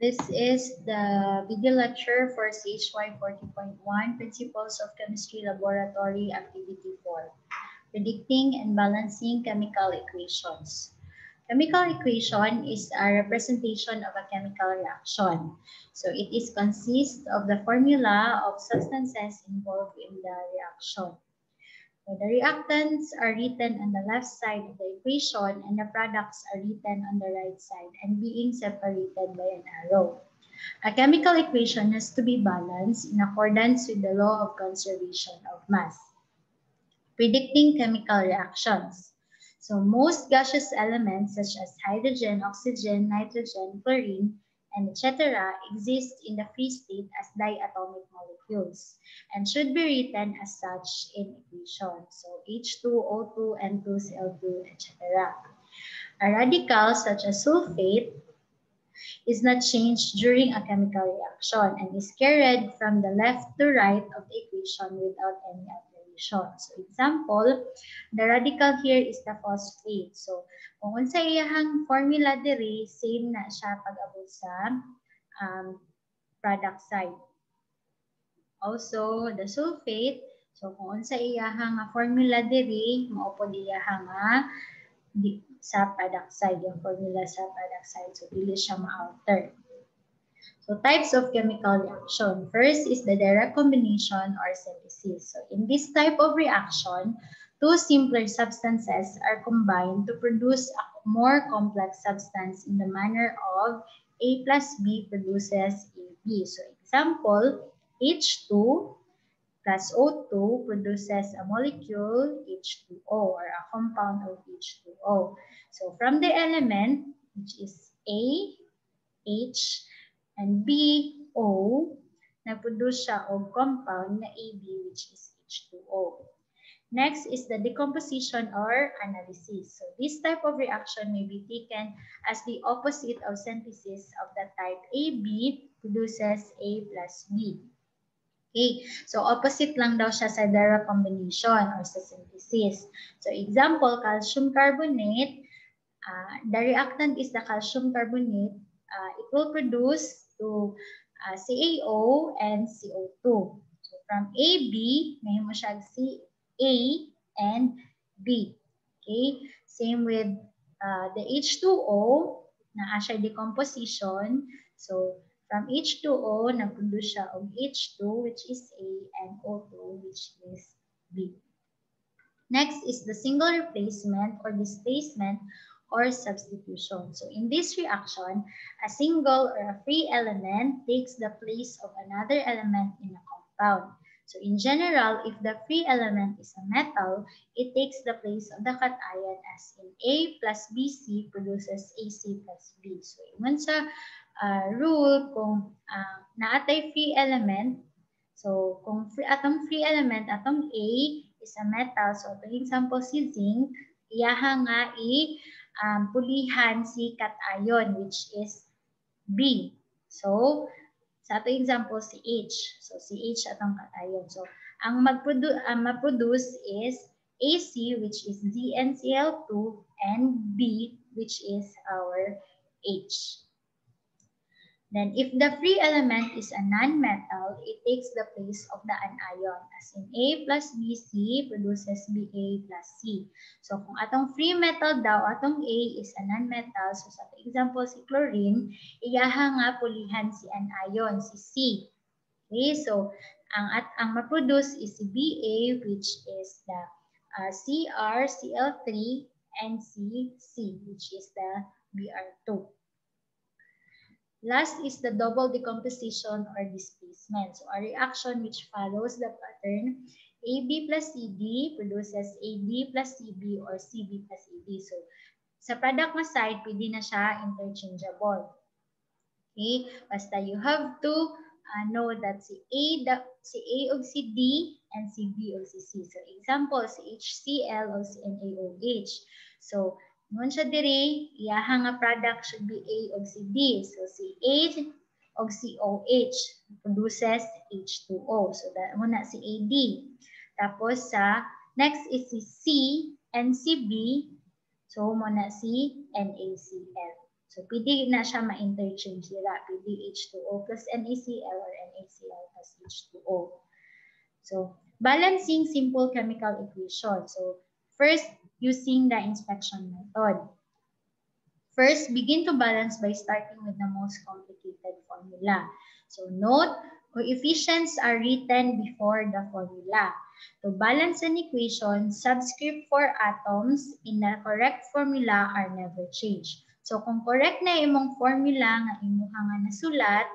This is the video lecture for CHY 40.1, Principles of Chemistry Laboratory Activity 4, Predicting and Balancing Chemical Equations. Chemical equation is a representation of a chemical reaction. So it is consists of the formula of substances involved in the reaction. So the reactants are written on the left side of the equation and the products are written on the right side and being separated by an arrow. A chemical equation has to be balanced in accordance with the law of conservation of mass. Predicting chemical reactions. So most gaseous elements such as hydrogen, oxygen, nitrogen, chlorine, and etc. exist in the free state as diatomic molecules and should be written as such in equation. So H2O2, N2Cl2, etc. A radical such as sulfate is not changed during a chemical reaction and is carried from the left to right of the equation without any alteration. So example, the radical here is the phosphate. So kung unsa iyahang formula diri, same na siya pag-abot sa product side. Also, the sulfate, so kung unsa iyahang formula diri, mao pod iyahang sa product side, yung formula sa product side. So, dili siya ma-alter. So, types of chemical reaction. First is the direct combination or synthesis. So, in this type of reaction, two simpler substances are combined to produce a more complex substance in the manner of A plus B produces AB. So, example, H2 plus O2 produces a molecule H2O or a compound of H2O. So from the element, which is A, H, and B, O, nagproduce siya og compound na AB, which is H2O. Next is the decomposition or analysis. So this type of reaction may be taken as the opposite of synthesis of the type AB produces A plus B. Okay, so opposite lang daw siya sa direct combination or sa synthesis. So example, calcium carbonate, the reactant is the calcium carbonate. It will produce to CaO and CO2. So from AB, may mo siya A and B. Okay, same with the H2O, na siya decomposition. So from H2O, nag-produce siya of H2, which is A, and O2, which is B. Next is the single replacement or displacement or substitution. So in this reaction, a single or a free element takes the place of another element in a compound. So in general, if the free element is a metal, it takes the place of the cation as in A plus BC produces AC plus B. So yun sa rule kung naatay free element, so kung atong free element, atong A is a metal, so for example si zinc, iyaha nga pulihan si cation which is B. So sa ato example si H. So si H atong cation. So ang mag-produce is AC which is ZnCl2 and B which is our H. Then, if the free element is a non-metal, it takes the place of the anion. As in, A plus BC produces BA plus C. So, kung atong free metal daw, atong A is a non-metal. So, sa example, si chlorine, iyaha nga pulihan si anion, si C. Okay, so, ang ma-produce is si BA, which is the Cr, Cl3, and Cc, which is the Br2. Last is the double decomposition or displacement. So a reaction which follows the pattern AB plus CD produces AD plus CB or CB plus AD. So sa product na side, pwede na siya interchangeable. Okay? Basta you have to know that si A og si D and si B og si C. So example, si HCl o si NaOH. So ngon siya diri, iyahang nga product should be A og si D. So si H og si OH produces H2O. So that muna si AD. Tapos sa next is si C and si B. So muna si NaCl. So, pwede na siya ma-interchange dira. Pwede H2O plus NaCl or NaCl plus H2O. So, balancing simple chemical equation. So, first, using the inspection method. First, begin to balance by starting with the most complicated formula. So, note, coefficients are written before the formula. To balance an equation, subscript for atoms in the correct formula are never changed. So, kung correct na imong formula nga imuha nga nasulat,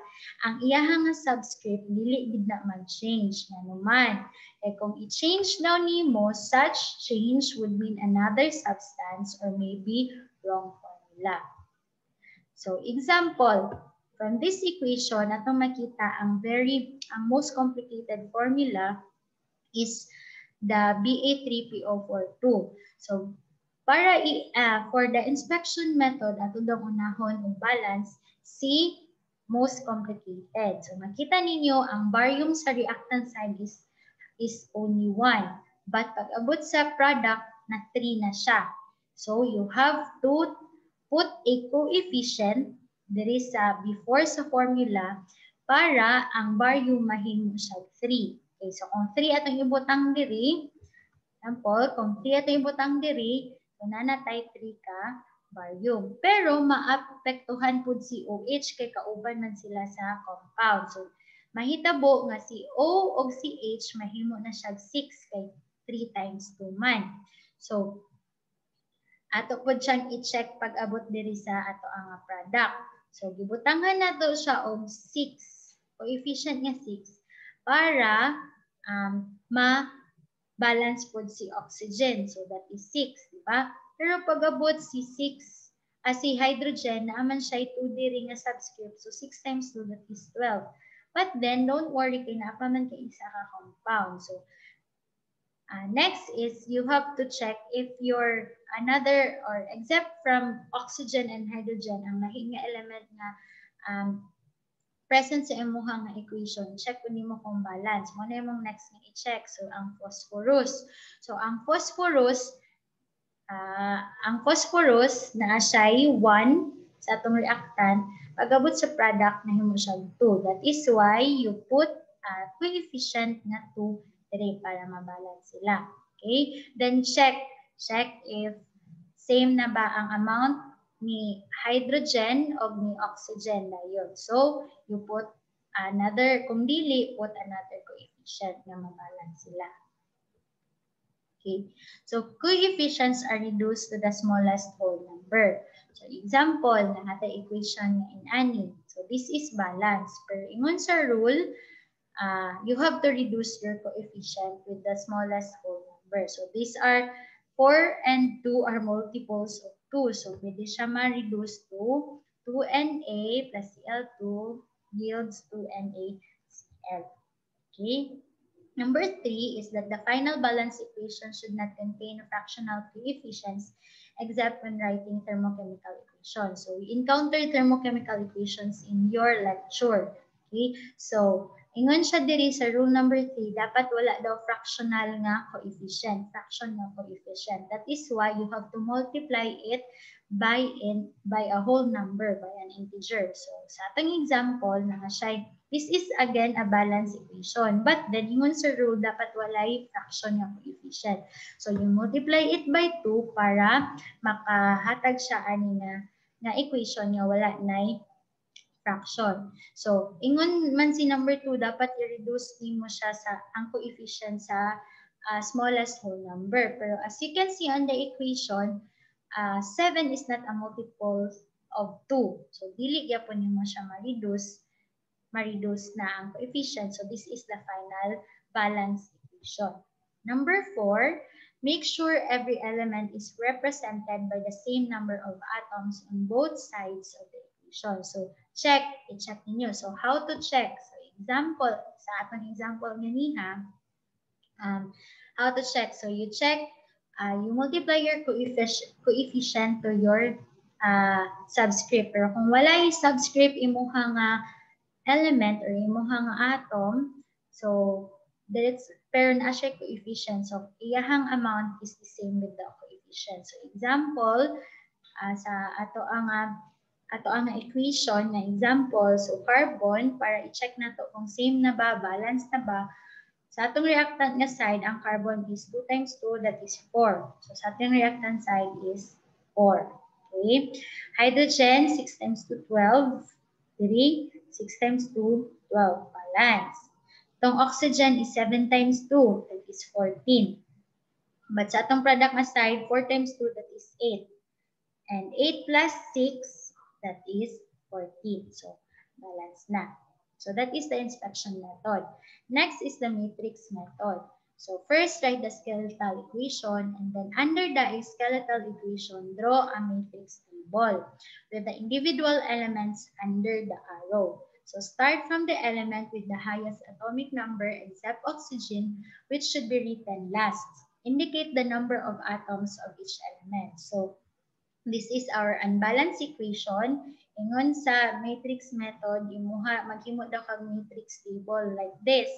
ang iyaha nga subscript dili gid na mag-change nga naman. Kung i-change daw nimo, such change would mean another substance or maybe wrong formula. So, example, from this equation, atong makita ang most complicated formula is the Ba3PO42. So, for the inspection method, ato daw unahon og balance, C most complicated. So, makita ninyo ang barium sa reactant side is only 1. But pag abot sa product, na 3 na siya. So, you have to put a coefficient diri sa before sa formula para ang barium mahimo siya 3. Okay, so kung 3 atong ibutang diri, example, kung 3 atong ibutang diri, so nanatay 3 ka barium. Pero maapektuhan pud si OH kay kauban man sila sa compound. So mahitabo nga si O o si H mahimo na siya 6 kay 3 times 2 man. So ato po siyang i-check pag abot diri sa ato ang product. So, gibutangan nato siya og 6, coefficient nga 6, para ma-balance po si oxygen. So, that is 6, di ba? Pero pag abot si 6, si hydrogen, naaman siya 2 diri nga subscript. So, 6 times 2, that is 12. But then, don't worry, kay naapaman kay isa ka compound. So, next is you have to check if your another or except from oxygen and hydrogen ang lahi nga element nga present sa imuha nga equation, check kung nimo kung balance. Mo na imong next nga i-check. So ang phosphorus. So ang phosphorus na siya 1 sa atong reactant, pag-abot sa product nahimo siya 2. That is why you put coefficient na 2 dire para mabalance sila. Okay? Then check if same na ba ang amount ni hydrogen o ni oxygen na yun. So, you put another, kung dili, put another coefficient na mabalance sila. Okay? So, coefficients are reduced to the smallest whole number. So, example, na ating equation in ani. So, this is balance. Pero ingon sa rule, you have to reduce your coefficient with the smallest whole number. So these are 4 and 2 are multiples of 2. So pwede siya ma-reduce to 2Na plus Cl2 yields 2NaCl. Okay? Number 3 is that the final balance equation should not contain fractional coefficients except when writing thermochemical equations. So we encountered thermochemical equations in your lecture. Okay? So ingon siya diri sa rule number 3, dapat wala daw fractional nga coefficient, fraction nga coefficient. That is why you have to multiply it by a whole number, by an integer. So sa atong example, this is again a balance equation. But then ingon sa rule, dapat walay fraction nga coefficient. So you multiply it by 2 para makahatag siya ani nga equation nga wala nay fraction. So, ingon man si number 2, dapat i-reduce nimo siya sa ang coefficient sa smallest whole number. Pero as you can see on the equation, 7 is not a multiple of 2. So, dili gyapon nimo siya ma-reduce na ang coefficient. So, this is the final balance equation. Number 4, make sure every element is represented by the same number of atoms on both sides of the equation. So, i-check ninyo. So, how to check? So, example, sa atong example nga how to check? So, you check, you multiply your coefficient to your subscript. Pero kung wala yung subscript, imuha nga element or imuha nga atom, so, pero na siya coefficient. So, iyahang amount is the same with the coefficient. So, example, sa ato ang ato ang equation na example. So carbon, para i-check na to kung same na ba, balance na ba. Sa atong reactant nga side, ang carbon is 2 times 2, that is 4. So sa atong reactant side is 4. Okay? Hydrogen, 6 times 2, 12. 3, 6 times 2, 12. Balance. Itong oxygen is 7 times 2, that is 14. But sa atong product nga side, 4 times 2, that is 8. And 8 plus 6, that is 14. So, balance na. So, that is the inspection method. Next is the matrix method. So, first write the skeletal equation, and then under the skeletal equation, draw a matrix table with the individual elements under the arrow. So, start from the element with the highest atomic number except oxygen, which should be written last. Indicate the number of atoms of each element. So, this is our unbalanced equation. Ingon sa matrix method, maghimo daw kag matrix table like this.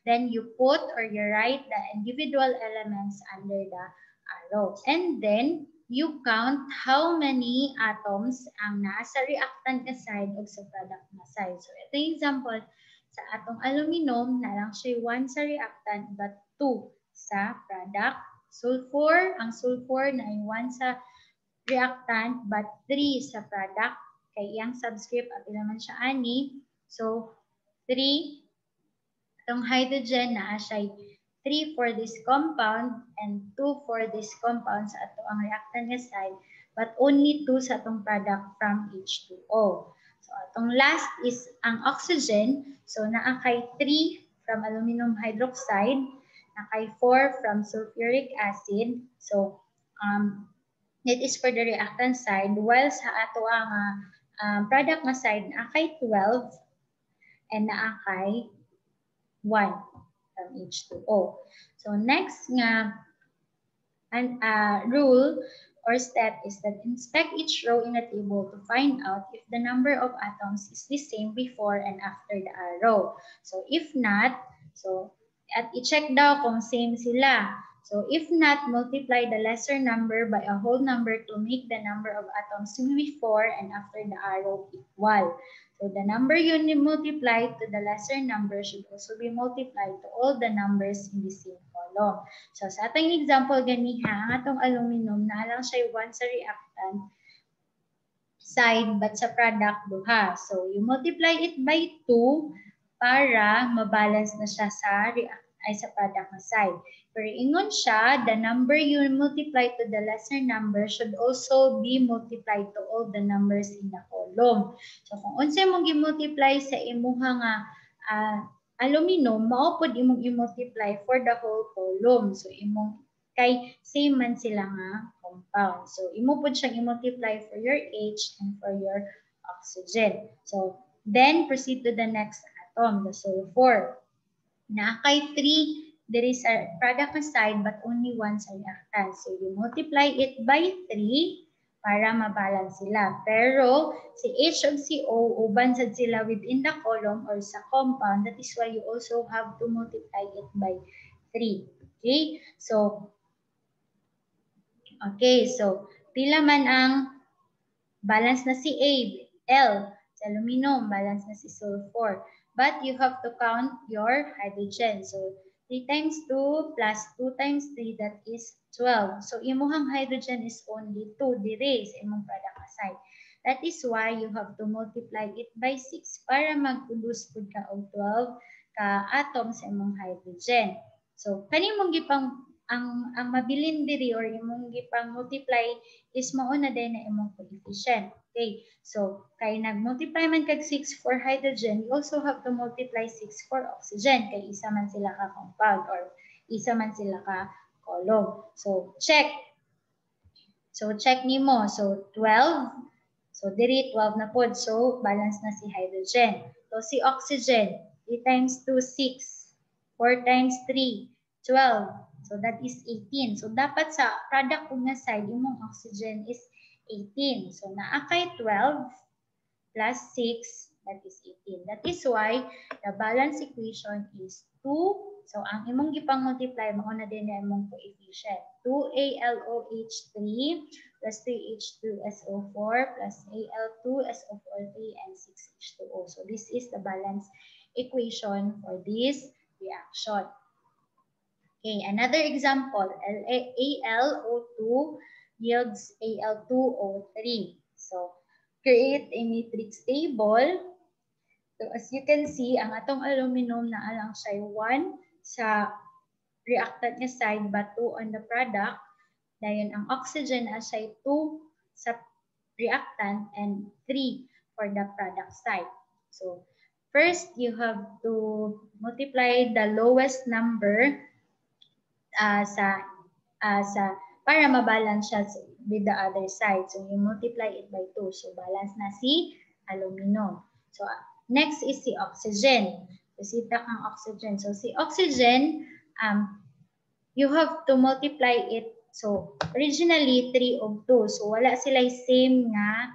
Then you put or you write the individual elements under the arrow. And then you count how many atoms ang nasa reactant na side o sa product na side. So ito yung example sa atong aluminum, na lang siya 1 sa reactant but 2 sa product. Sulfur, ang sulfur na ay 1 sa reactant but 3 sa product. Kay iyang subscript at naman siya ani. So 3, itong hydrogen na siya 3 for this compound and 2 for this compound sa ato ang reactant nga side, but only 2 sa atong product from H2O. So atong last is ang oxygen. So naa kay 3 from aluminum hydroxide, na kay 4 from sulfuric acid. So it is for the reactant side, while sa ato ang product nga side, naakay 12 and naakay 1 from H2O. So next nga rule or step is that inspect each row in the table to find out if the number of atoms is the same before and after the arrow. So if not, at i-check daw kung same sila. So if not, multiply the lesser number by a whole number to make the number of atoms before and after the arrow equal. So the number you multiply to the lesser number should also be multiplied to all the numbers in the same column. So sa ating example ganiha, ang atong aluminum na lang siya 1 sa reactant side but sa product duha. So you multiply it by 2 para mabalance na siya sa product na side. Pero ingon siya, the number you multiply to the lesser number should also be multiplied to all the numbers in the column. So kung unsay mong i-multiply sa imuha nga aluminum, mao pod imong i-multiply for the whole column. So imong kay same man sila nga compound. So imo pod siyang i-multiply for your H and for your oxygen. So then proceed to the next atom, the sulfur. Na kay 3, there is a product side but only 1 sa reactant. So you multiply it by 3 para mabalance sila. Pero si H ug si O, uban sad sila within the column or sa compound. That is why you also have to multiply it by 3. Okay? So pila man ang balance na si L. Sa aluminum, balance na si sulfur. But you have to count your hydrogen. So 3 times 2 plus 2 times 3, that is 12. So imuhang hydrogen is only 2 dire sa imong product side. That is why you have to multiply it by 6 para mag-produce pud ka og 12 ka atoms sa imong hydrogen. So kanimong gipang ang mabilin diri or imong gipang multiply is mao na din na imong coefficient. Okay, so kay nag-multiply man kag 6 for hydrogen, you also have to multiply 6 for oxygen kay isa man sila ka compound or isa man sila ka column. So check. So check nimo. So 12. So diri 12 na pod. So balance na si hydrogen. So si oxygen, 3 times 2 6. 4 times 3 12. So that is 18. So dapat sa product ug na side imong oxygen is 18. So naa kay 12 plus 6, that is 18. That is why the balance equation is 2. So ang imong gipang multiply mao na din ang imong coefficient. 2ALOH3 plus 3H2SO4 plus Al2SO4 3 and 6H2O. So this is the balance equation for this reaction. Okay, another example, AlO2 yields Al2O3. So create a matrix table. So as you can see, ang atong aluminum na alang siya 1 sa reactant niya side but 2 on the product. Dayon ang oxygen as siya 2 sa reactant and 3 for the product side. So first, you have to multiply the lowest number para mabalance siya with the other side. So you multiply it by 2. So balance na si aluminum. So next is si oxygen. So sitak ang oxygen. So si oxygen, you have to multiply it. So originally 3 of 2. So wala sila same nga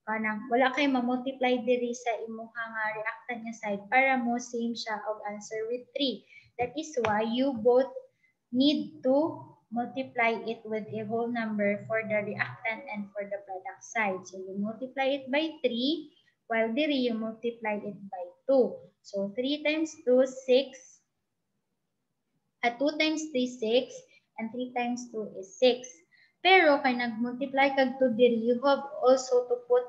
kanang wala kay ma-multiply diri sa imuha nga reactant nga side para mo same siya og answer with 3. That is why you both need to multiply it with a whole number for the reactant and for the product side. So you multiply it by 3, while diri you multiply it by 2. So 3 times 2, 6. 2 times 3, 6. And 3 times 2 is 6. Pero kay nag-multiply kag 2 diri, you have also to put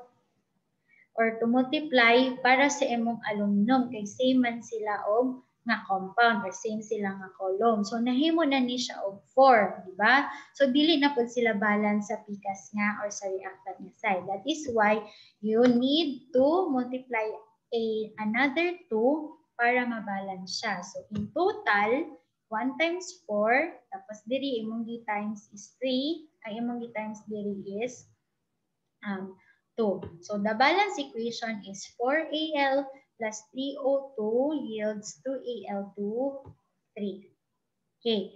or to multiply para sa imong aluminum kay same man sila og nga compound or same sila nga column. So nahimo na ni siya og 4, di ba? So dili na pud sila balance sa pikas nga or sa reactant nga side. That is why you need to multiply another 2 para mabalance siya. So in total, 1 times 4, tapos diri imong gi-times is 3, ay imong gi-times diri is 2. So the balance equation is 4Al plus 3O2 yields 2Al2, 3. Okay.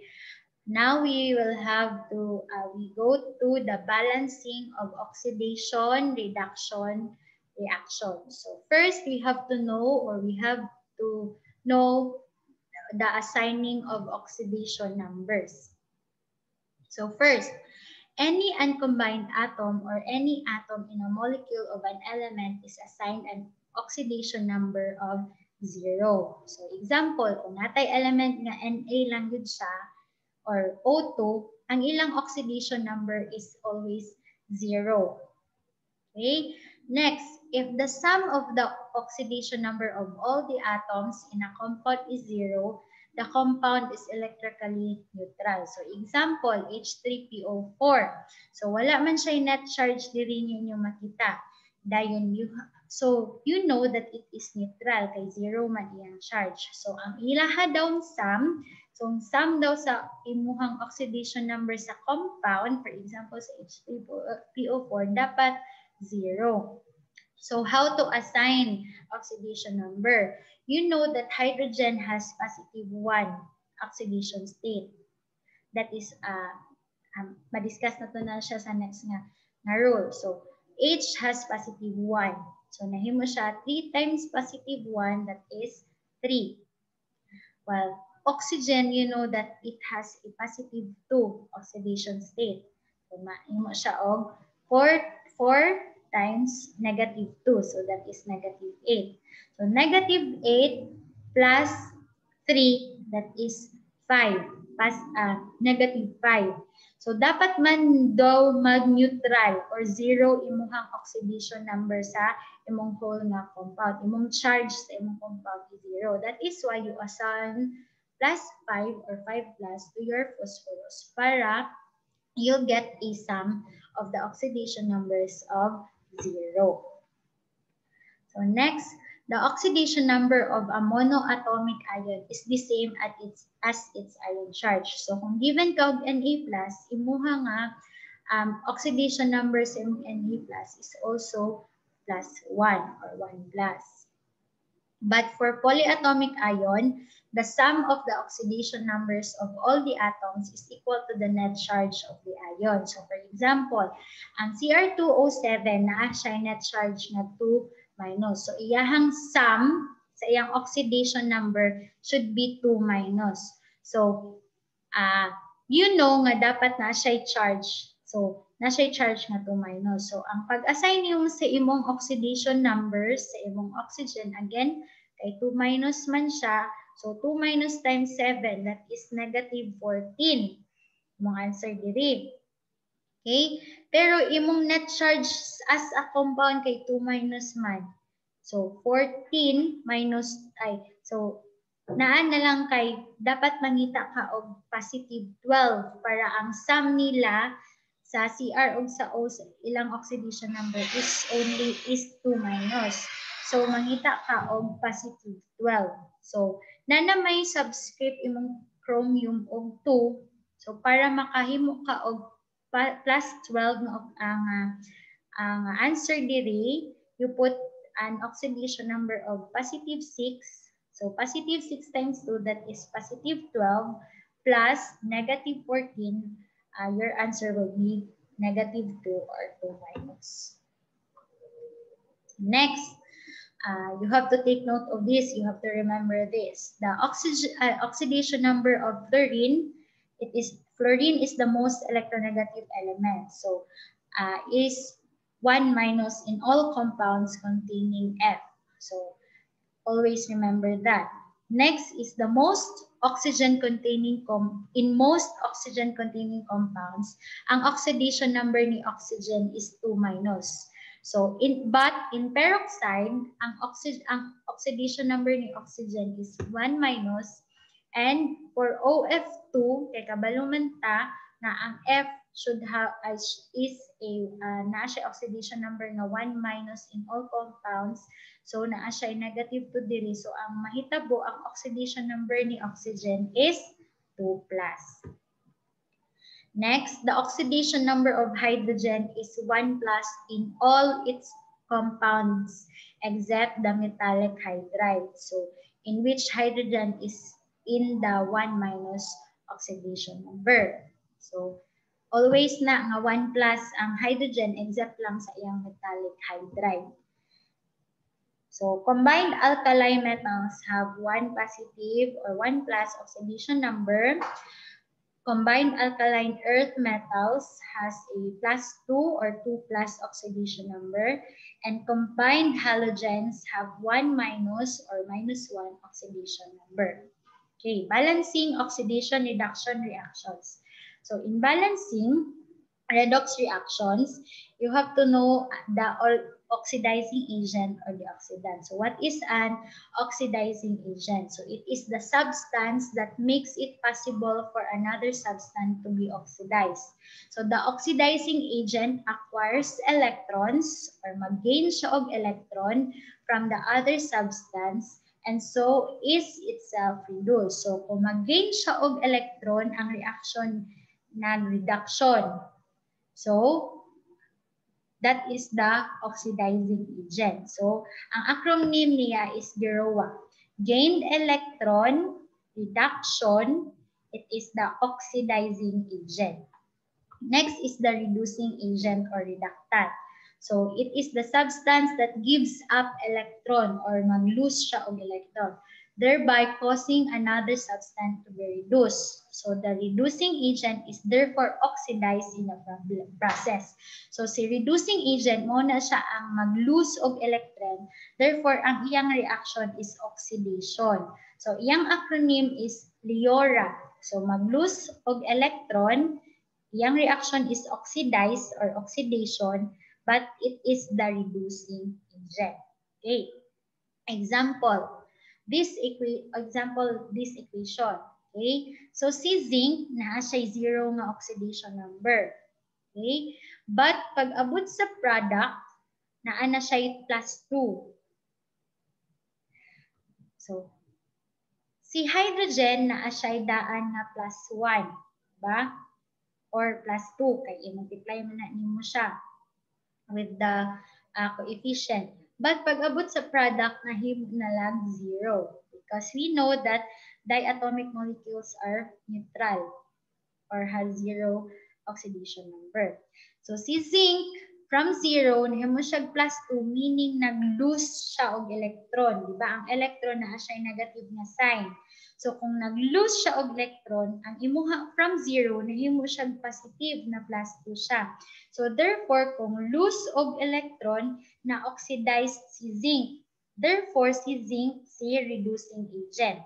Now we will have to, we go to the balancing of oxidation, reduction, reaction. So first we have to know or we have to know the assigning of oxidation numbers. So first, any uncombined atom or any atom in a molecule of an element is assigned an oxidation number of 0. So example, kung natay element nga Na lang yun siya or O2, ang ilang oxidation number is always 0. Okay? Next, if the sum of the oxidation number of all the atoms in a compound is 0, the compound is electrically neutral. So example, H3PO4. So wala man siya net charge diri ninyo makita. Dayon so you know that it is neutral kay 0 man iyang charge. So ang ilaha daw sum, so ang sum daw sa imuhang oxidation number sa compound, for example sa H3PO4 dapat 0. So how to assign oxidation number? You know that hydrogen has positive 1 oxidation state. That is, ma-discuss na to na siya sa next nga rule. So H has positive 1. So nahimo siya 3 times positive 1, that is 3. Well, oxygen, you know that it has a positive 2 oxidation state. So mahimo siya og 4 times negative 2. So that is negative 8. So negative 8 plus 3, that is 5. Negative 5. So dapat man daw mag-neutral or 0 imuhang oxidation number sa imong whole nga compound. Imong charge sa imong compound is 0. That is why you assign plus 5 or 5 plus to your phosphorus para you'll get a sum of the oxidation numbers of 0. So next, the oxidation number of a monoatomic ion is the same as its ion charge. So kung given ka og Na+, imuha nga oxidation number sa Na+ is also plus 1 or 1 plus. But for polyatomic ion, the sum of the oxidation numbers of all the atoms is equal to the net charge of the ion. So for example, ang Cr2O7 na siya net charge na 2 minus. So iyahang sum sa iyang oxidation number should be 2 minus. So you know nga dapat na siya charge. So na siya charge nga 2 minus. So, ang pag-assign yung sa imong oxidation numbers, sa imong oxygen, again, kay 2 minus man siya. So, 2 minus times 7, that is negative 14. Mong answer diri. Okay? Pero imong net charge as a compound kay 2 minus man. So, 14 minus, so, naan na lang kay, dapat mangita ka og positive 12 para ang sum nila sa CR o sa O, ilang oxidation number is 2 minus. So, mangita ka og positive 12. So, na may subscript imong chromium og 2. So, para makahimo ka og plus 12 ang answer diri, you put an oxidation number of positive 6. So, positive 6 times 2, that is positive 12 plus negative 14. Your answer will be negative 2 or 2 minus. Next, you have to take note of this. You have to remember this. The oxidation number of fluorine, fluorine is the most electronegative element. So, is 1 minus in all compounds containing F. So, always remember that. Next is the most oxygen-containing in most oxygen-containing compounds, ang oxidation number ni oxygen is 2 minus. So, but in peroxide, ang oxidation number ni oxygen is 1 minus. And for OF2, kay kabalo man ta na ang F should have is a siya oxidation number na 1 minus in all compounds. So naa siya negative 2 diri. So ang mahitabo ang oxidation number ni oxygen is 2 plus. Next, the oxidation number of hydrogen is 1 plus in all its compounds except the metallic hydride. So in which hydrogen is in the 1 minus oxidation number. So always na nga 1 plus ang hydrogen except lang sa iyang metallic hydride. So combined alkali metals have 1 positive or 1 plus oxidation number. Combined alkaline earth metals has a plus 2 or 2 plus oxidation number. And combined halogens have 1 minus or minus 1 oxidation number. Okay, balancing oxidation reduction reactions. So in balancing redox reactions, you have to know the oxidizing agent or the oxidant. So what is an oxidizing agent? So it is the substance that makes it possible for another substance to be oxidized. So the oxidizing agent acquires electrons or mag-gain siya og electron from the other substance and so is itself reduced. So kung mag-gain siya og electron, ang reaction non-reduction. So, that is the oxidizing agent. So, ang acronym niya is GEROA. Gained electron, reduction, it is the oxidizing agent. Next is the reducing agent or reductant. So, it is the substance that gives up electron or mag-lose siya og electron, thereby causing another substance to be reduced. So the reducing agent is therefore oxidized in the process. So si reducing agent mo na siya ang mag-lose og electron, therefore ang iyang reaction is oxidation. So iyang acronym is LIORA. So mag-lose og electron, iyang reaction is oxidized or oxidation, but it is the reducing agent. Okay. Example. This equation. Okay? So si zinc naa siya 0 nga oxidation number. Okay? But pag abot sa product, naa na siya plus 2. So si hydrogen naa siya daan nga plus 1, ba? Or plus 2 kay i-multiply man na nimo siya with the coefficient. But pag abot sa product, nahimo na lang 0 because we know that diatomic molecules are neutral or has 0 oxidation number. So si zinc From 0, nahimo siya plus 2, meaning nag-lose siya og electron. Diba? Ang electron na siya negative na sign. So, kung nag-lose siya og electron, ang imuha from 0, nahimo siya positive na plus 2 siya. So, therefore, kung lose og electron, na-oxidize si zinc. Therefore, si zinc, si reducing agent.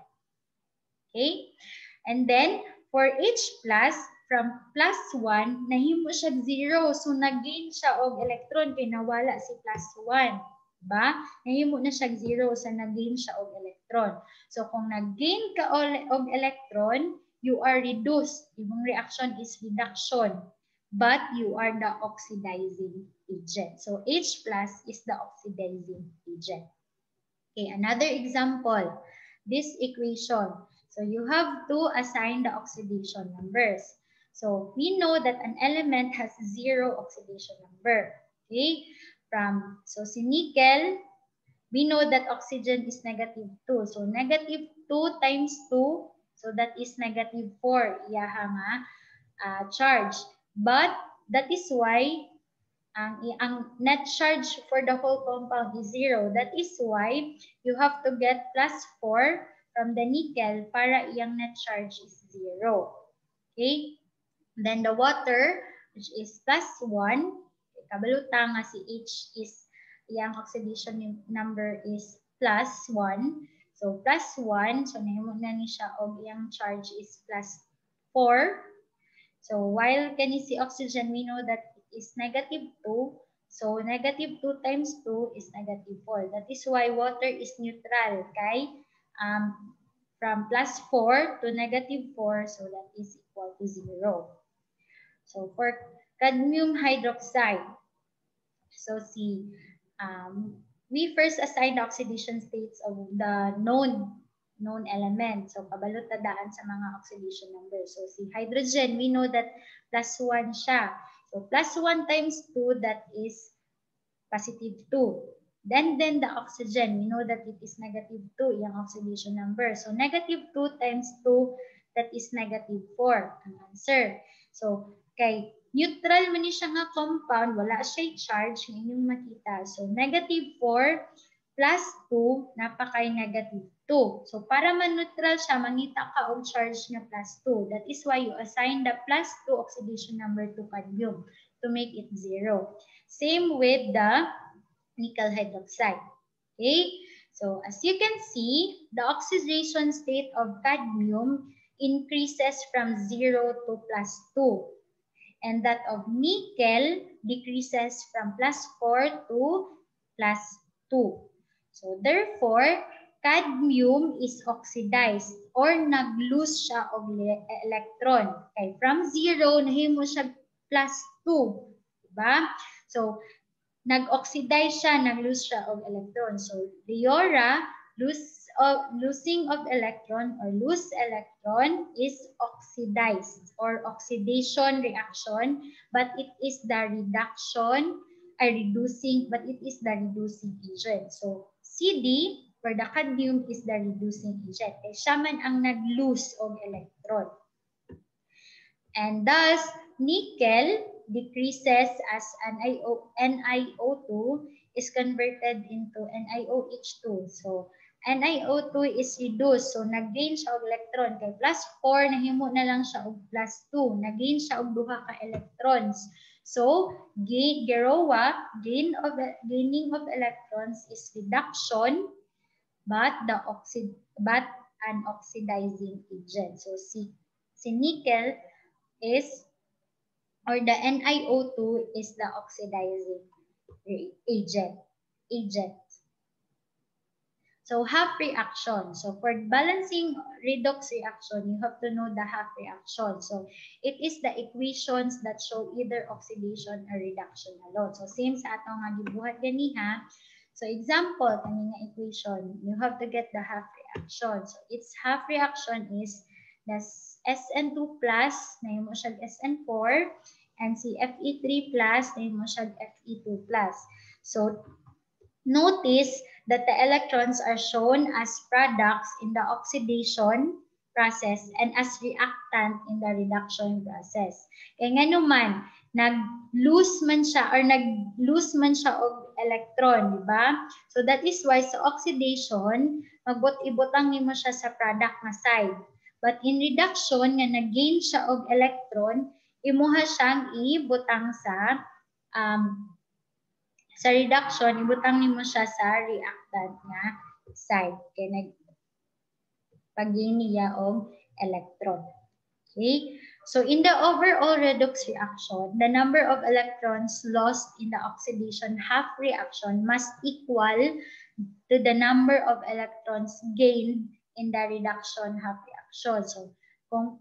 Okay? And then, for H plus, from plus 1, nahimo siya 0. So, nag-gain siya og electron kay nawala si plus 1. Diba? Nahimo na siya 0 sa nag-gain siya og electron. So, kung nag-gain ka og electron, you are reduced. Yung reaction is reduction. But you are the oxidizing agent. So, H plus is the oxidizing agent. Okay, another example. This equation. So, you have to assign the oxidation numbers. So, we know that an element has 0 oxidation number. Okay? So, si nickel, we know that oxygen is negative 2. So, negative 2 times 2, so that is negative 4. Iyaha nga charge. But, that is why ang net charge for the whole compound is 0. That is why you have to get plus 4 from the nickel para iyang net charge is 0. Okay? Then the water, which is plus 1, kabaluta nga si H is, iyang oxidation number is plus 1. So, plus 1, so nahimo na ni siya og iyang charge is plus 4. So, while kani si oxygen, we know that it is negative 2. So, negative 2 times 2 is negative 4. That is why water is neutral, kay from plus 4 to negative 4, so that is equal to 0. So, for cadmium hydroxide, so we first assign the oxidation states of the known element. So, kabalot na daan sa mga oxidation numbers. So, si hydrogen, we know that plus 1 siya. So, plus 1 times 2, that is positive 2. Then the oxygen, we know that it is negative 2, yung oxidation number. So, negative 2 times 2, that is negative 4, ang answer. So, kay neutral man ni siya nga compound, wala siya charge, ngayon makita. So, negative 4 plus 2, napakay negative 2. So, para man-neutral siya, mangita ka og charge na plus 2. That is why you assign the plus 2 oxidation number to cadmium to make it 0. Same with the nickel hydroxide. Okay? So, as you can see, the oxidation state of cadmium increases from 0 to plus 2. And that of nickel decreases from plus 4 to plus 2. So, therefore, cadmium is oxidized or nag-lose siya og electron. Okay, from 0, nahimo siya plus 2. Diba? So, nag-oxidize siya, nag-lose siya og electron. So, Leora, losing of electron or lose electron is oxidized or oxidation reaction, but it is the reducing agent. So, CD for the cadmium is the reducing agent. Kaya siya man ang nag-lose og electron. And thus, nickel decreases as NiO2 is converted into NiOH2. So, NiO2 is reduced. So, nag-gain siya og electron. Kay plus 4, nahimo na lang siya og plus 2. Nag-gain siya og 2 ka electrons. So, gaining of electrons is reduction, but an oxidizing agent. So, si nickel is, or the NiO2 is the oxidizing agent. So, half reaction. So, for balancing redox reaction, you have to know the half reaction. So, it is the equations that show either oxidation or reduction alone. So, same sa atong nga gibuhat ganiha. So, example, kanina equation, you have to get the half reaction. So, its half reaction is the SN2 plus, nahimo siya SN4, and si Fe3 plus, nahimo siya Fe2 plus. So, notice that the electrons are shown as products in the oxidation process and as reactant in the reduction process. Kaya nga naman, nag-lose man siya or nag-lose man siya og electron, di ba? So that is why sa oxidation, magbot-ibutang nimo siya sa product nga side. But in reduction nga nag-gain siya og electron, imuha siyang ibutang sa reduction, ibutang nimo siya sa reactant nga side. Kaya nag-gain niya og electron. Okay? So in the overall redox reaction, the number of electrons lost in the oxidation half reaction must equal to the number of electrons gained in the reduction half reaction. So kung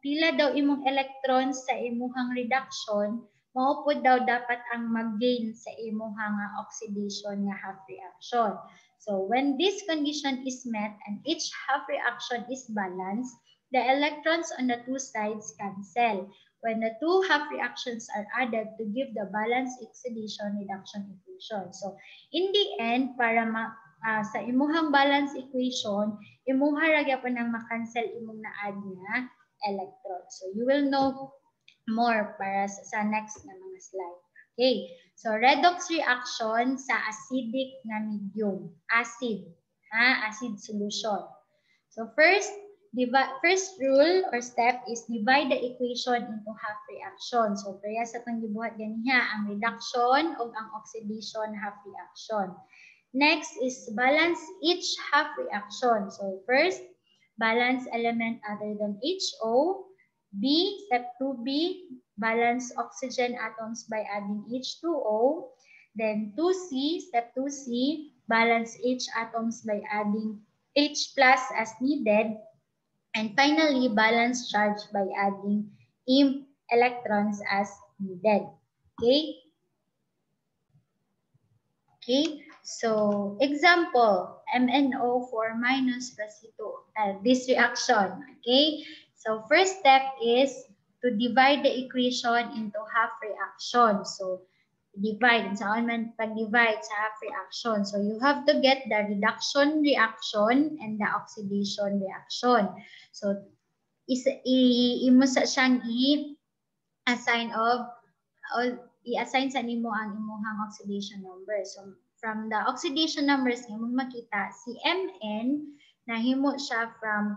pila daw imong electrons sa imuhang reduction, mao pud daw dapat ang mag-gain sa imuhang oxidation nga half reaction. So when this condition is met and each half reaction is balanced, the electrons on the two sides cancel when the two half reactions are added to give the balanced oxidation reduction equation. So, in the end, para sa imuhang balance equation, imuha ra gyapon nang makancel imong na-add nga electron. So, you will know more para sa next na mga slide. Okay. So, redox reaction sa acidic nga medium. Acid. Acid solution. So, first rule or step is divide the equation into half reaction. So, kaya sa itong gibuhat ganiha, ang reduction o ang oxidation half reaction. Next is balance each half reaction. So, first, balance element other than HO. B, step 2B, balance oxygen atoms by adding H2O. Then 2C, step 2C, balance H atoms by adding H plus as needed. And finally, balance charge by adding electrons as needed. Okay? Okay, so example, MnO4 minus plus C2, this reaction. Okay, so first step is to divide the equation into half reaction. So divide, saan man pag-divide sa half reaction. So you have to get the reduction reaction and the oxidation reaction. So imo sa siyang i-assign i-assign sa nimo ang imuhang oxidation number. So from the oxidation numbers imong makita si Mn nahimo siya from.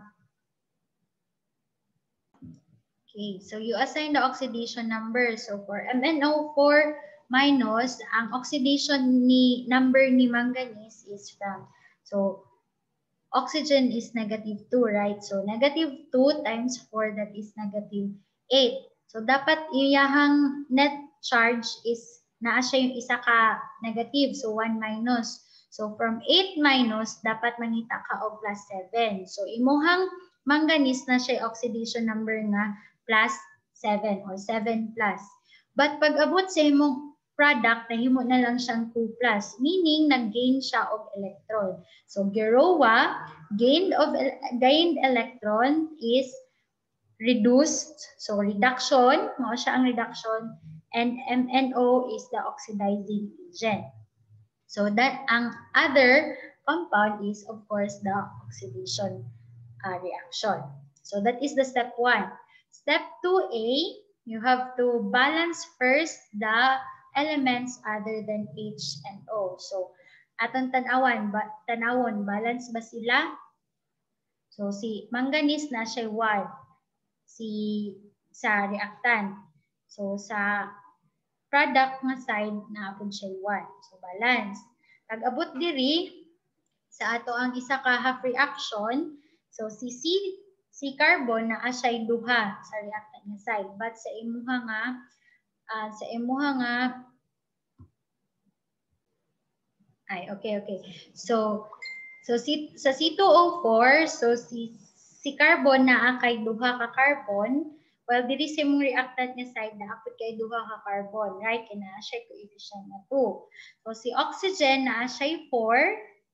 Okay, so you assign the oxidation number. So for MnO4 minus, ang oxidation number ni manganese is from, so oxygen is -2, right? So -2 times 4, that is -8. So dapat iyahang net charge is naa siya yung isa ka negative, so 1 minus. So from 8 minus, dapat mangita ka og +7. So imuhang manganese na siya oxidation number nga +7 or 7 plus. But pag abot sa imong product, nahimo na lang siyang 2 plus, meaning nag-gain siya og electron. So GEROA, gained electron is reduced. So reduction, mao siya ang reduction, and MnO is the oxidizing agent. So that ang other compound is of course the oxidation reaction. So that is the step 1. Step 2A, you have to balance first the elements other than H and O. So atong tanawon, balance ba sila? So si manganese na siya 1, sa reactant. So sa product nga side na apod siya 1. So balance. Pag abot diri sa ato ang isa ka half reaction, so si carbon na siya duha sa reactant nga side, but sa imuha nga okay. So sa C2O4, so si carbon na kay duha ka carbon, well diri sa imong reactant nga side na apod kay duha ka carbon, right? Kaya na siya coefficient na 2. So si oxygen na siya 4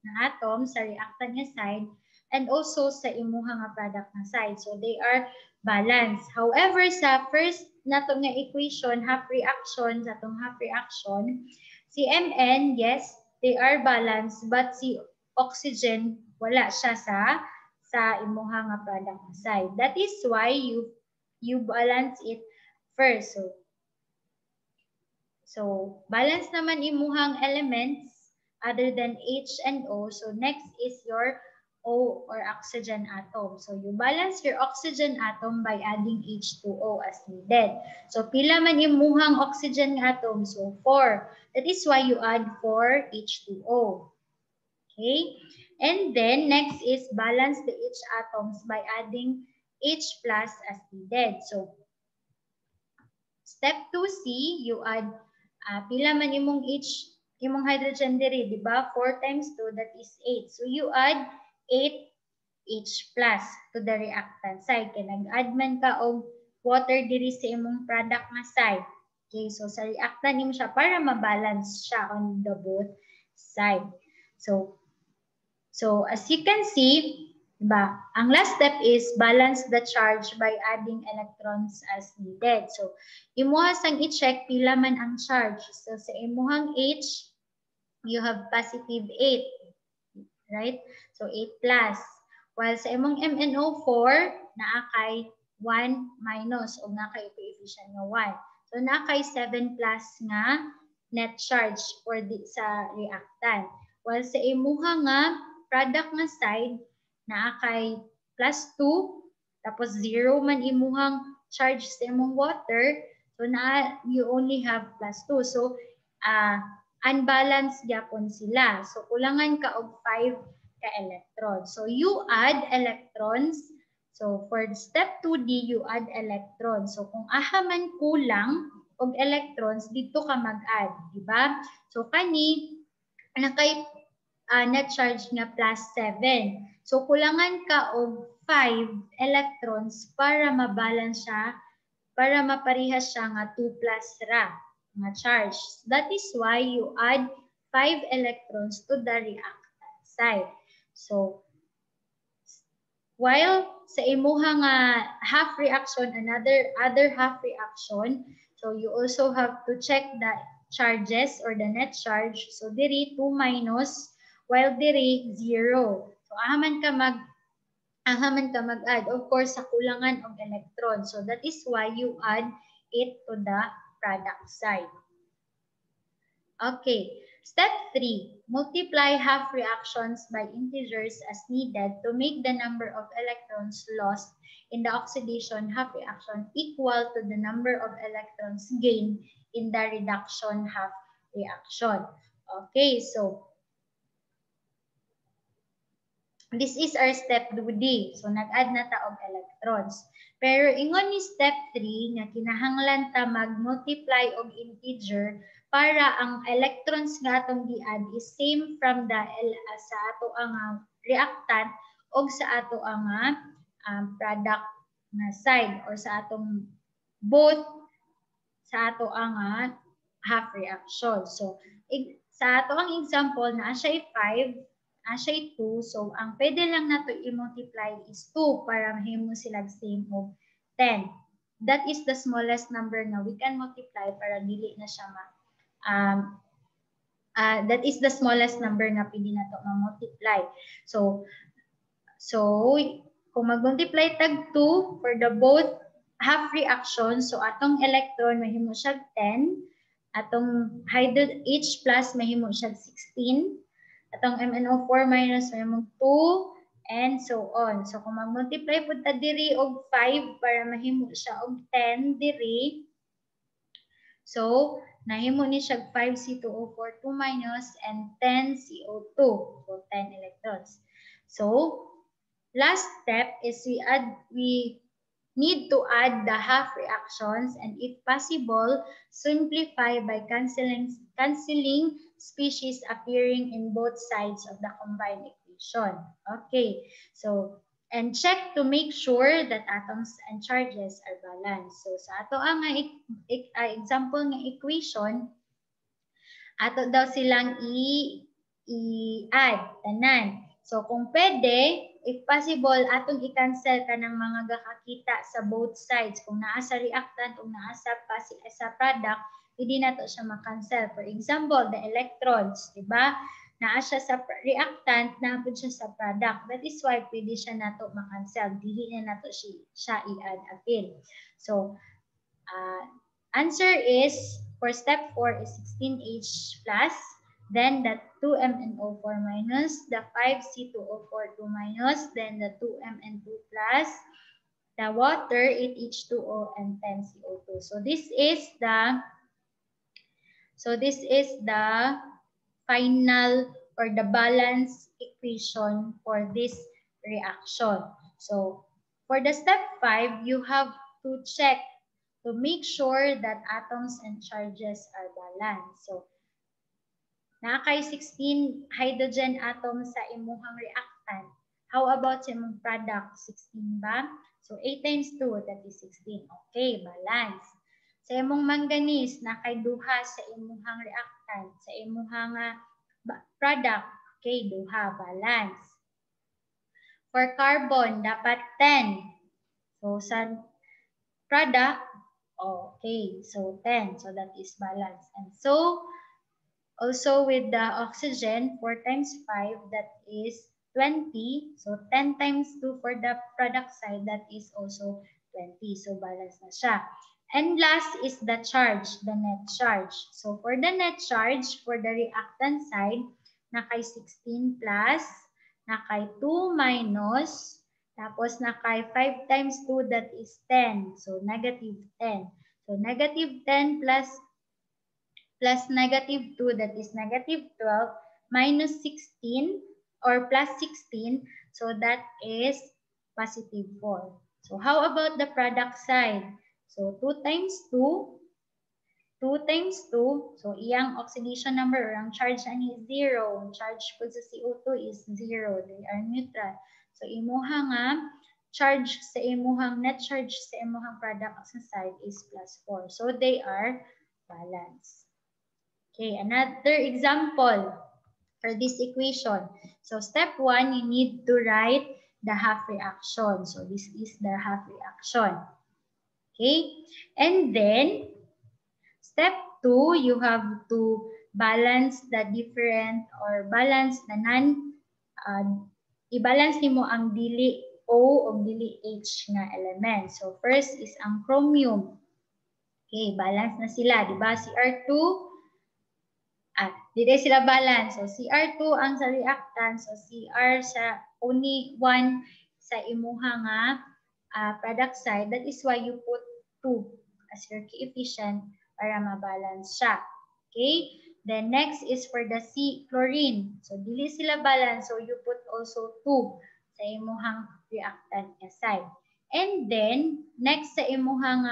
na atom sa reactant nga side, and also sa imuha nga product nga side. So they are balanced. However, sa first nato nga equation, half reaction, sa itong half reaction, si Mn, yes, they are balanced, but si oxygen, wala siya sa imuha nga product nga side. That is why you balance it first. So So, balance naman imuhang elements other than H and O. So, next is your O or oxygen atom. So, you balance your oxygen atom by adding H2O as needed. So, pila man imuhang oxygen atom? So, 4. That is why you add 4 H2O. Okay? And then, next is balance the H atoms by adding H plus as needed. So, step 2C, you add pila man imong imong hydrogen diri, di ba? 4 times 2, that is 8. So you add 8 H plus to the reactant side. Kaya nag-add man ka og water diri sa imong product nga side. Okay, so sa reactant nimo siya para ma-balance siya on the both side. So as you can see, diba, ang last step is balance the charge by adding electrons as needed. So, imuha sang i-check pila man ang charge. So, sa imuhang H, you have positive 8, right? So, 8 plus. While sa imong MnO4, naakay 1 minus o naakay coefficient nga 1. So, naakay 7 plus nga net charge for sa reactant. While sa imuha nga product nga side, naakay plus 2, tapos 0 man imuhang charge sa imong water, so you only have plus 2. So, unbalanced gyapon sila. So, kulangan ka og 5 ka electrons. So, you add electrons. So, for step 2D, you add electrons. So, kung aha man kulang og electrons, dito ka mag-add, di ba? So, kani, nakay net charge nga plus 7. So, kulangan ka og 5 electrons para mabalance siya, para maparihas siya nga 2 plus ra nga charge. That is why you add 5 electrons to the reactant side. So, while sa imuha nga half reaction, other half reaction, so you also have to check the charges or the net charge. So, diri 2 minus, while diri 0. So, ahaman ka mag-add, of course, sa kulangan of electron. So, that is why you add it to the product side. Okay. Step 3. Multiply half reactions by integers as needed to make the number of electrons lost in the oxidation half reaction equal to the number of electrons gained in the reduction half reaction. Okay, so this is our step 2D. So, nag-add na ta og electrons. Pero ingon ni step 3 nga kinahanglan ta mag-multiply og integer para ang electrons nga atong gi-add is same from the sa ato ang reactant og sa ato ang product nga side or sa atong both sa ato ang half reaction. So, sa ato ang example na siya 5, siya 2, so ang pwede lang nato i-multiply is 2 para mahimo sila same of 10. That is the smallest number na we can multiply para dili na siya that is the smallest number na pwede nato ma-multiply. So kung mag-multiply tag 2 for the both half reaction, so atong electron mahimo siya 10, atong H plus mahimo siya 16, atong MnO4 minus mahimong 2, and so on. So, kung mag-multiply po ta diri og 5 para mahimo siya og 10 diri, so, nahimo ni siya 5C2O4, 2 minus, and 10 CO2. So, 10 electrons. So, last step is we need to add the half reactions, and if possible, simplify by canceling species appearing in both sides of the combined equation. Okay, so, and check to make sure that atoms and charges are balanced. So, sa ato ang example ng equation, ato daw silang i-add, tanan. So, kung pwede, if possible, atong i-cancel ka ng mga gakakita sa both sides. Kung naa sa reactant o naa sa product, hindi na to siya makancel. For example, the electrons, di ba? Naa siya sa reactant, naapod siya sa product. That is why pwede siya na to makancel. Dili na to siya i-add again. So, Answer is, for step 4 is 16H plus, then the 2MnO4 minus, the 5C2O4 2 minus, then the 2Mn2 plus, the water 8H2O and 10CO2. So this is the final or the balance equation for this reaction. So for the step 5, you have to check to make sure that atoms and charges are balanced. So nakay 16 hydrogen atoms sa imuhang reactant. How about sa imong product? 16 ba? So 8 times 2, that is 16. Okay, balance. Sa imong manganese, nakay duha sa imuhang reactant. Sa imuhang product, okay, duha, balance. For carbon, dapat 10. So sa product, okay, so 10. So that is balance. And so, also with the oxygen, 4 times 5, that is 20. So 10 times 2 for the product side, that is also 20. So balance na siya. And last is the charge, the net charge. So for the net charge, for the reactant side, nakay 16 plus, nakay 2 minus, tapos nakay 5 times 2, that is 10. So negative 10. So negative 10 plus negative 2, that is negative 12, minus 16 or plus 16, so that is positive 4. So how about the product side? So 2 times 2, 2 times 2, so iyang oxidation number or ang charge ani is 0. Charge po sa CO2 is 0. They are neutral. So imuha nga charge sa imuhang net charge sa imuhang product sa side is plus 4. So they are balanced. Okay, another example for this equation. So step 1, you need to write the half reaction. So this is the half reaction. Okay, and then step 2, you have to balance the different or balance the i-balance nimo ang dili O o dili H nga element. So first is ang chromium. Okay, balance na sila, di ba? CR2 dito sila balance. So, CR2 ang sa reactant. So, CR sa only one sa imuha nga product side. That is why you put 2 as your coefficient para mabalance siya. Okay? Then, next is for the C, chlorine. So, dili sila balance. So, you put also 2 sa imuhang reactant nga side. And then, next sa imuhang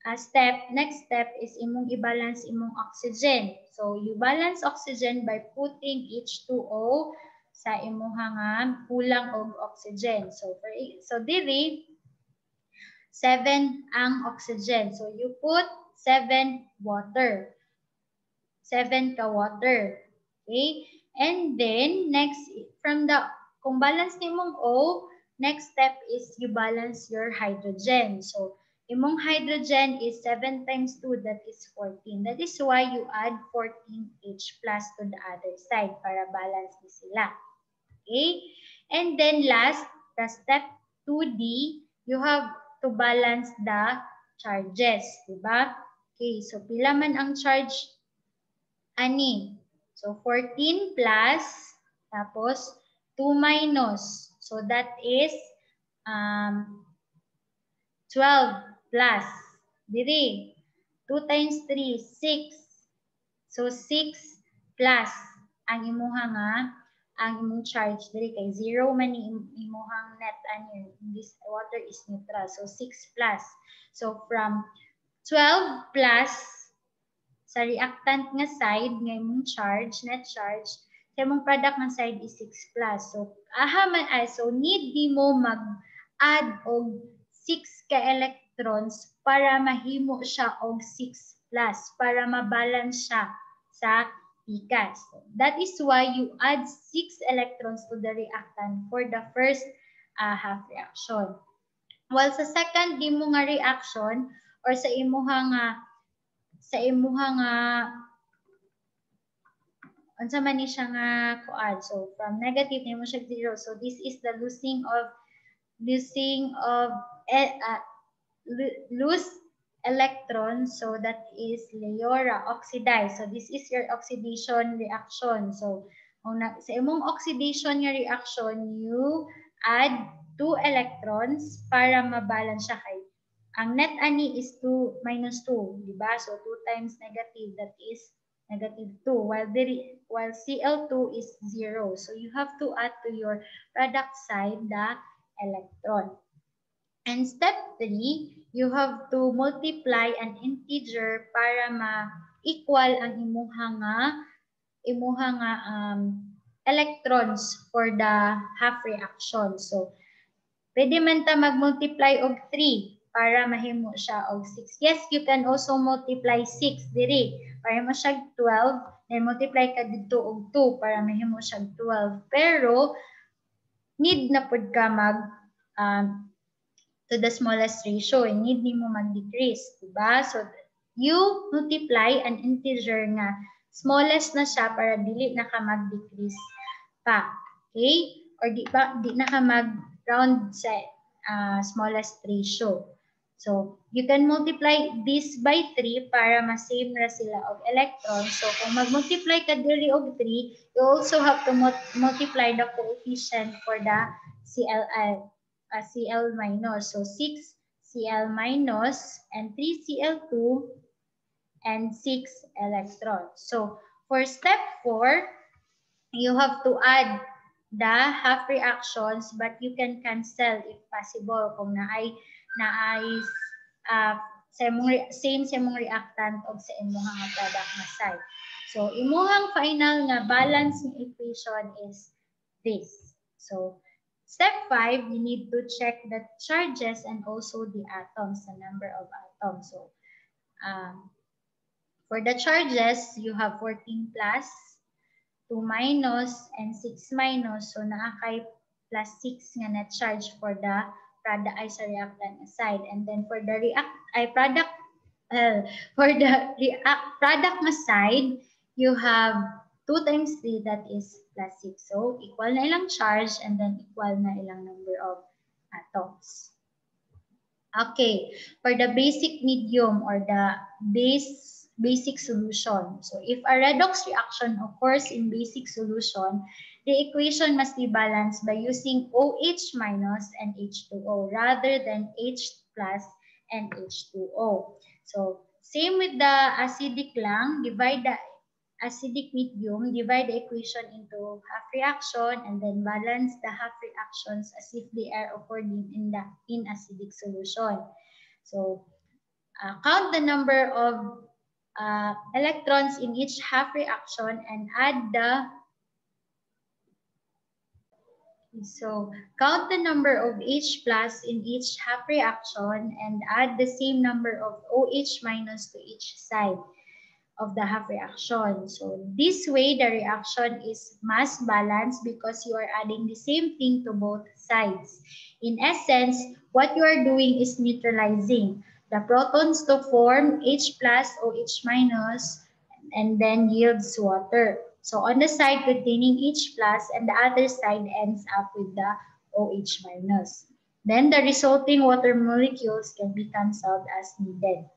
next step is imong i-balance imong oxygen. So, you balance oxygen by putting H2O sa imuhang kulang og oxygen. So diri 7 ang oxygen. So, you put 7 water. 7 ka water. Okay? And then, next, kung balance nimong O, next step is you balance your hydrogen. So, imong hydrogen is 7 times 2, that is 14. That is why you add 14H plus to the other side para balance ni sila. Okay? And then last, the step 2D, you have to balance the charges. Diba? Okay, so pila man ang charge? Ani? So 14 plus, tapos 2 minus. So that is 12 plus. Diri, 2 times 3, 6. So 6 plus ang imuhang ang imong charge diri kay 0 man ni imuhang net ani. This water is neutral. So 6 plus. So from 12 plus sa reactant nga side nga imong charge, net charge, sa imong product nga side is 6 plus. So so need di mo mag-add og 6 ka electrons para mahimo siya og 6 plus para mabalance siya sa pikas. So that is why you add 6 electrons to the reactant for the first half reaction. While sa second di mo nga reaction or sa imuhang unsa man ni siya nga kuan. So from negative nimo siya 0. So this is the losing of loose electrons. So that is Leora, oxidize. So this is your oxidation reaction. So sa imong oxidation nga reaction, you add 2 electrons para mabalance siya kay ang net ani is 2 minus 2, di ba? So 2 times negative, that is negative 2, while Cl2 is 0. So you have to add to your product side the electron. And step 3, you have to multiply an integer para ma-equal ang imuha nga electrons for the half reaction. So pwede man ta mag-multiply og 3 para mahimo siya og 6. Yes, you can also multiply 6 diri para mo siya 12. Then multiply ka dito og 2 para mahimo siya 12. Pero need na pud ka mag to the smallest ratio. Need nimo mag-decrease, diba? So you multiply an integer nga smallest na siya para dili na ka mag-decrease pa. Okay? Or di na ka mag-round sa smallest ratio. So, you can multiply this by 3 para ma-save na sila og electrons. So, kung mag-multiply ka diri og 3, you also have to multiply the coefficient for the Cl minus. So, 6 Cl minus and 3 Cl2 and 6 electrons. So, for step 4, you have to add the half reactions, but you can cancel if possible kung naay same sa imong reactant o sa imong nga product na side. So imong final nga balance ng equation is this. So step 5, you need to check the charges and also the atoms, the number of atoms. So for the charges, you have 14 plus, 2 minus, and 6 minus. So naakay plus 6 nga na charge for the product reactant side. And then for the product nga side, you have 2 times 3, that is plus 6. So equal na ilang charge and then equal na ilang number of atoms. Okay, for the basic medium or the basic solution. So if a redox reaction occurs in basic solution, the equation must be balanced by using OH minus and H2O rather than H plus and H2O. So same with the acidic lang, divide the acidic medium, divide the equation into half reaction and then balance the half reactions as if they are occurring in acidic solution. So count the number of electrons in each half reaction and add count the number of H plus in each half reaction and add the same number of OH minus to each side of the half reaction. So this way the reaction is mass balanced because you are adding the same thing to both sides. In essence, what you are doing is neutralizing the protons to form H plus OH minus and then yields water. So on the side containing H plus and the other side ends up with the OH minus. Then the resulting water molecules can be cancelled as needed.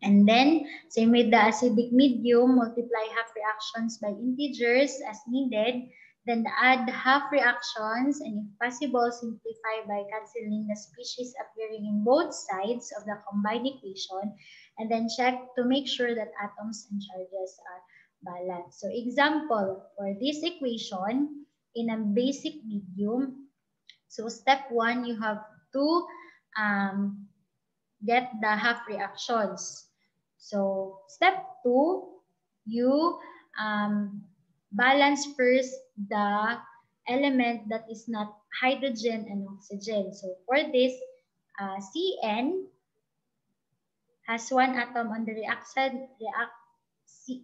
And then, same with the acidic medium, multiply half reactions by integers as needed. Then add half reactions and if possible, simplify by cancelling the species appearing in both sides of the combined equation. And then check to make sure that atoms and charges are balanced. So example, for this equation, in a basic medium, so step 1, you have to get the half reactions. So step 2, you balance first the element that is not hydrogen and oxygen. So for this, Cn has 1 atom on the reaction,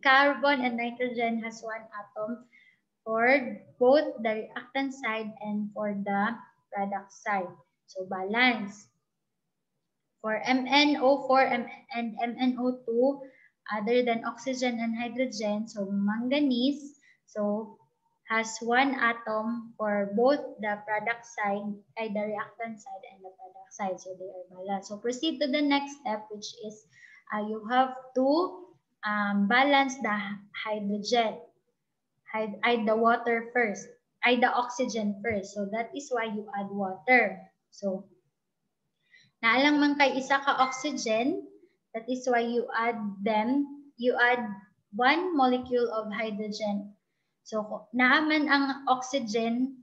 carbon and nitrogen has 1 atom for both the reactant side and for the product side. So balance. For MnO4 and MnO2, other than oxygen and hydrogen, so manganese, so has one atom for both the product side, the reactant side and the product side. So they are balanced. So proceed to the next step, which is you have to balance the hydrogen, the water first, the oxygen first. So that is why you add water. So naalang man kay isa ka oxygen, that is why you add one molecule of hydrogen. So naman ang oxygen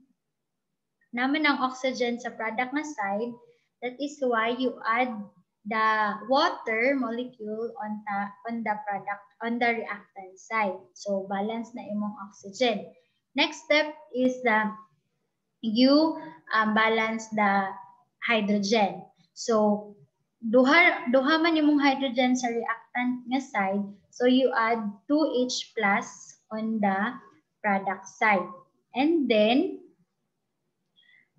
sa product na side, that is why you add the water molecule on the reactant side. So balance na imong oxygen. Next step is you balance the hydrogen. So duha man imong hydrogen sa reactant nga side, so you add 2H plus on the product side. And then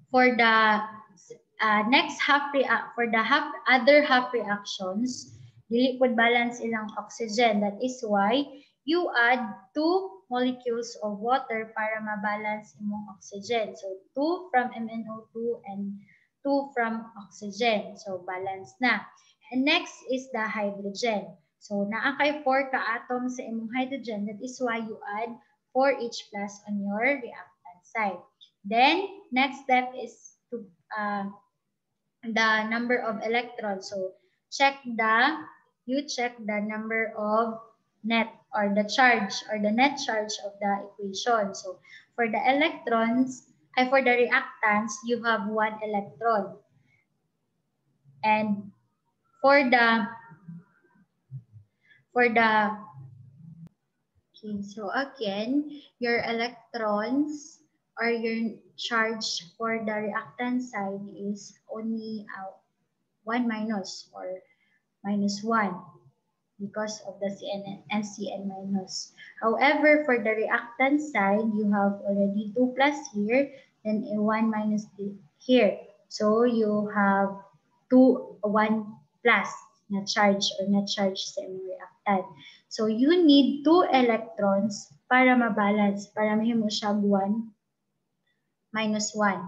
for the other half reactions, dili pod balance ilang oxygen. That is why you add 2 molecules of water para mabalance imong oxygen. So 2 from MnO2 and 2 from oxygen. So balance na. And next is the hydrogen. So naa kay 4 ka atom sa imong hydrogen. That is why you add 4H plus on your reactant side. Then next step is to the number of electrons. So you check the number of net or the net charge of the equation. So for the electrons, for the reactants, you have 1 electron. And for the okay, so again, your electrons or your charge for the reactant side is only 1 minus or -1 because of the Cn minus. However, for the reactant side, you have already 2 plus here, then a 1 minus here. So you have 1 plus na charge sa imong reactant. So you need 2 electrons para mabalance, para mahimo siya 1 minus 1.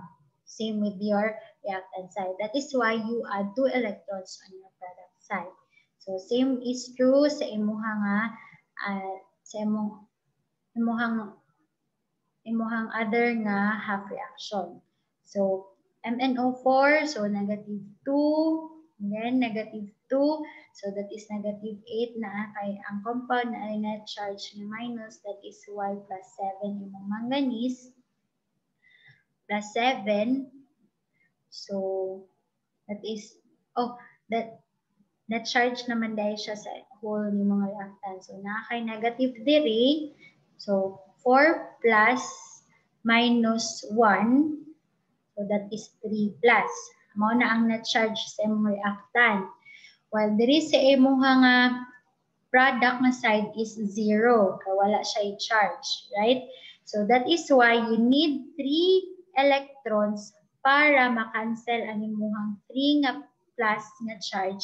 Same with your reactant side. That is why you add 2 electrons on your product side. So same is true sa imuhang other nga half reaction. So MnO4, so -2, and then -2, so that is -8 na kay ang compound na ay net charge na minus, that is Y plus 7 imong manganese plus 7. So that is that net charge naman dahil siya sa whole ni mga reactant. So nakakay negative diri. So 4 plus minus 1. So that is 3 plus. Mao na ang net charge sa imong reactant. While diri sa imong nga product na side is 0. Kaya wala siya i-charge. Right? So that is why you need 3 electrons para makancel ang imong 3 nga plus nga charge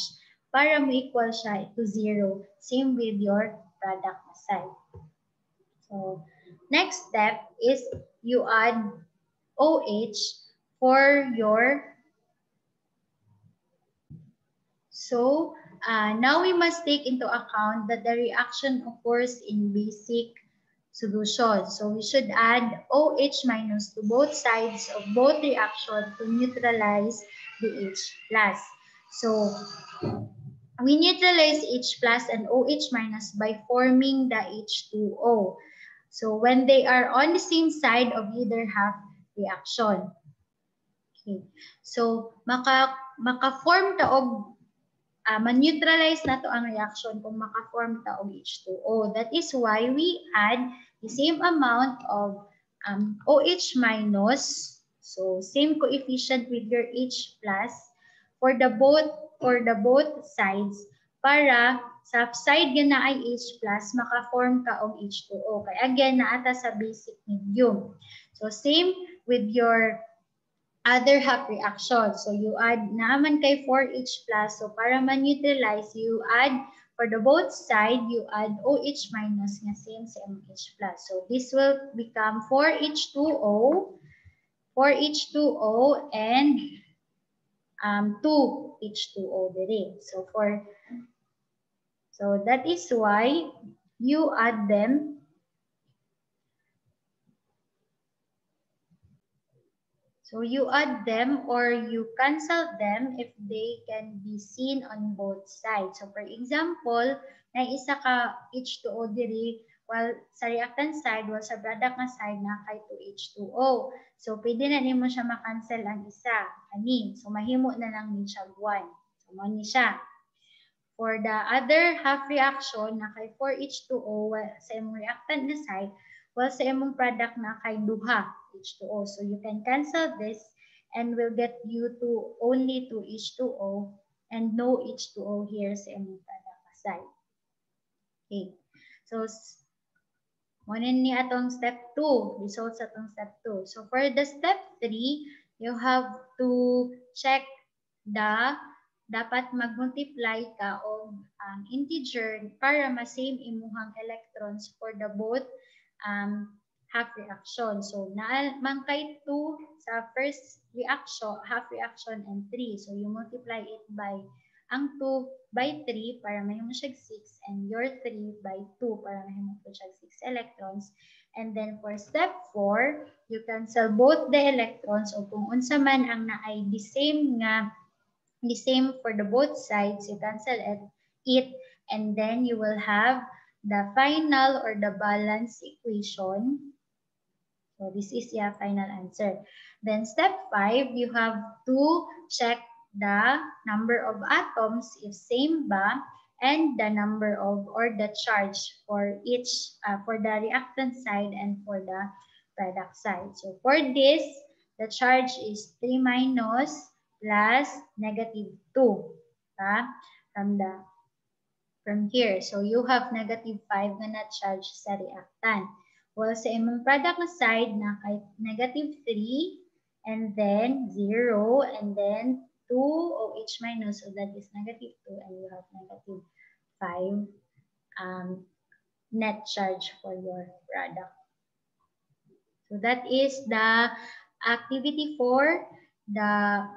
para mo-equal siya to 0. Same with your product side. So, next step is you add OH for your... So, now we must take into account that the reaction occurs in basic solution. So, we should add OH minus to both sides of both reactions to neutralize the H plus. So, we neutralize H plus and OH minus by forming the H2O. So when they are on the same side of either half reaction. Okay. So maka-form ta og ma-neutralize na to ang reaction kung maka-form ta og H2O. That is why we add the same amount of OH minus. So same coefficient with your H plus for the both sides para sa side yun na ay H plus, maka-form ka og H2O. Kaya again, naata sa basic medium. So same with your other half reaction. So you add, naaman kay 4H plus. So para ma-neutralize, you add For the both side, you add OH minus nga same sa MH plus. So this will become 4H2O, 4H2O, and 2H2O dere. So that is why you add them. So you add them or you cancel them if they can be seen on both sides. So for example, na isa ka H2O diri, while sa reactant side, while sa product na side na kay 2H2O. So pwede na nimo siya makancel ang isa, ani. So mahimo na lang ni siya 1. So mo ni siya. For the other half reaction na kay 4H2O sa imong reactant na side, while sa imong product na kay duha H2O. So you can cancel this and will get you to only 2H2O and no H2O here sa imong product na side. Okay. So monin ni atong step 2, results atong step 2. So for the step 3, you have to check the dapat mag-multiply ka og integer para ma-same imuhang electrons for the both half reaction. So man kay 2 sa first reaction, half reaction, and 3. So you multiply it by ang 2 by 3 para mahimo siya 6 and your 3 by 2 para mahimo siya 6 electrons. And then for step 4, you cancel both the electrons o kung unsa man ang naay the same for the both sides, you cancel it, and then you will have the final or the balance equation. So this is your final answer. Then step 5, you have to check the number of atoms if same ba, and the number of or the charge for each for the reactant side and for the product side. So for this, the charge is 3 minus plus negative 2 from here. So you have negative 5 na na-charge sa reactant. Well, sa imong product na side na kay negative 3 and then 0 and then 2 OH minus, so that is negative 2, and you have negative 5 net charge for your product. So that is the activity for the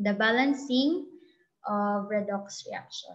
balancing of redox reaction.